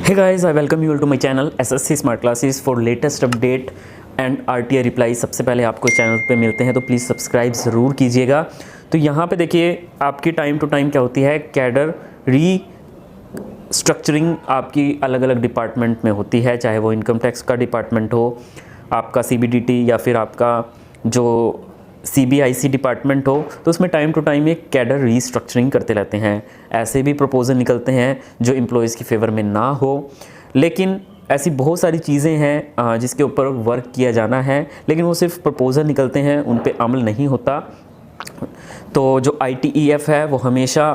Hey guys, I welcome you all to my channel SSC Smart Classes for latest update and RTI reply। सबसे पहले आपको channel पे मिलते हैं तो प्लीज़ सब्सक्राइब ज़रूर कीजिएगा। तो यहाँ पे देखिए आपकी टाइम टू टाइम क्या होती है, कैडर रीस्ट्रक्चरिंग आपकी अलग अलग डिपार्टमेंट में होती है, चाहे वो इनकम टैक्स का डिपार्टमेंट हो, आपका CBDT या फिर आपका जो CBIC डिपार्टमेंट हो, तो उसमें टाइम टू टाइम एक कैडर रीस्ट्रक्चरिंग करते रहते हैं। ऐसे भी प्रपोजल निकलते हैं जो एम्प्लॉयज़ की फेवर में ना हो, लेकिन ऐसी बहुत सारी चीज़ें हैं जिसके ऊपर वर्क किया जाना है, लेकिन वो सिर्फ प्रपोजल निकलते हैं, उन पे अमल नहीं होता। तो जो ITEF है वो हमेशा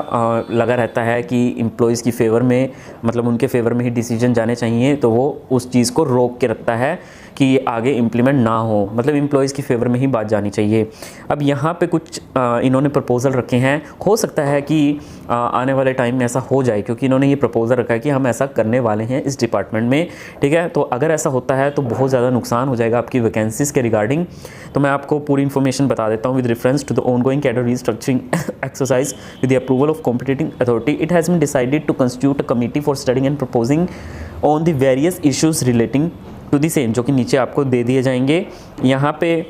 लगा रहता है कि एम्प्लॉयज़ की फेवर में, मतलब उनके फेवर में ही डिसीजन जाने चाहिए, तो वो उस चीज़ को रोक के रखता है कि ये आगे इम्प्लीमेंट ना हो, मतलब एम्प्लॉयज़ की फेवर में ही बात जानी चाहिए। अब यहाँ पे कुछ इन्होंने प्रपोज़ल रखे हैं, हो सकता है कि आने वाले टाइम में ऐसा हो जाए, क्योंकि इन्होंने ये प्रपोज़ल रखा है कि हम ऐसा करने वाले हैं इस डिपार्टमेंट में, ठीक है। तो अगर ऐसा होता है तो बहुत ज़्यादा नुकसान हो जाएगा आपकी वैकेंसीज़ के रिगार्डिंग। तो मैं आपको पूरी इन्फॉर्मेशन बता देता हूँ। With reference to the ongoing cadre restructuring exercise with the approval of competent authority, it has been decided to constitute a committee for studying and proposing on the various issues relating to the same, जो कि नीचे आपको दे दिए जाएंगे। यहाँ पे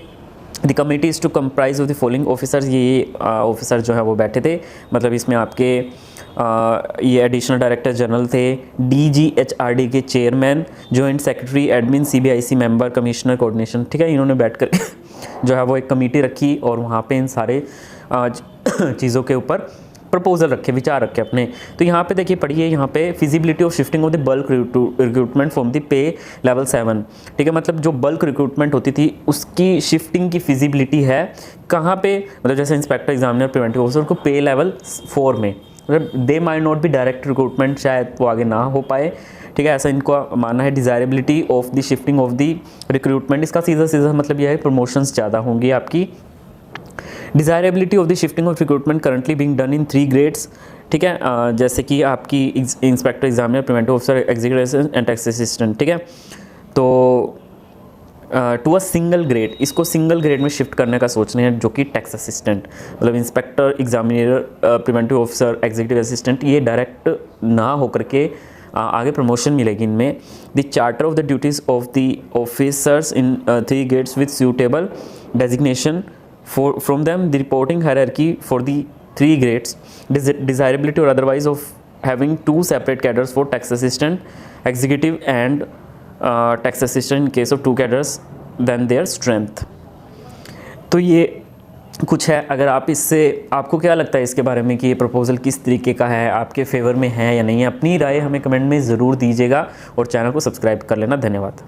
the committee is to comprise of the following officers, ये officer जो है वो बैठे थे, मतलब इसमें आपके ये एडिशनल डायरेक्टर जनरल थे, DGHRD के chairman, joint secretary, admin, CBIC member, commissioner, coordination, ठीक है। इन्होंने बैठकर जो है वो एक कमेटी रखी और वहाँ पे इन सारे चीज़ों के ऊपर प्रपोजल रखे, विचार रखे अपने। तो यहाँ पे देखिए, पढ़िए यहाँ पे feasibility of shifting of the bulk recruitment from the pay level 7, ठीक है। मतलब जो बल्क रिक्रूटमेंट होती थी उसकी शिफ्टिंग की फिजिबिलिटी है कहाँ पे, मतलब जैसे इंस्पेक्टर, एग्जामिनर, प्रिवेंटिव ऑफिसर को पे लेवल 4 में, मतलब they might not be direct recruitment, शायद वो आगे ना हो पाए, ठीक है, ऐसा इनको मानना है। Desirability of the shifting of the recruitment, इसका सीधा सीधा मतलब यह है प्रमोशंस ज़्यादा होंगी आपकी। Desirability of the shifting of recruitment currently being done in 3 grades, ठीक है, जैसे कि आपकी inspector, examiner, preventive officer, executive and tax assistant, ठीक है। तो टू अ सिंगल ग्रेड, इसको सिंगल ग्रेड में शिफ्ट करने का सोच रहे हैं, जो कि टैक्स असिस्टेंट, मतलब inspector, examiner, preventive officer, executive assistant, ये डायरेक्ट ना होकर के आगे प्रमोशन मिलेगी इनमें। The charter of the duties of the officers in 3 grades with suitable designation from them, the reporting hierarchy for the 3 grades, desirability or otherwise of having 2 separate cadres for tax assistant, executive and tax assistant in case of 2 cadres, then their strength। तो ये कुछ है। अगर आप इससे, आपको क्या लगता है इसके बारे में कि ये प्रपोजल किस तरीके का है, आपके फेवर में है या नहीं है, अपनी राय हमें कमेंट में ज़रूर दीजिएगा और चैनल को सब्सक्राइब कर लेना। धन्यवाद।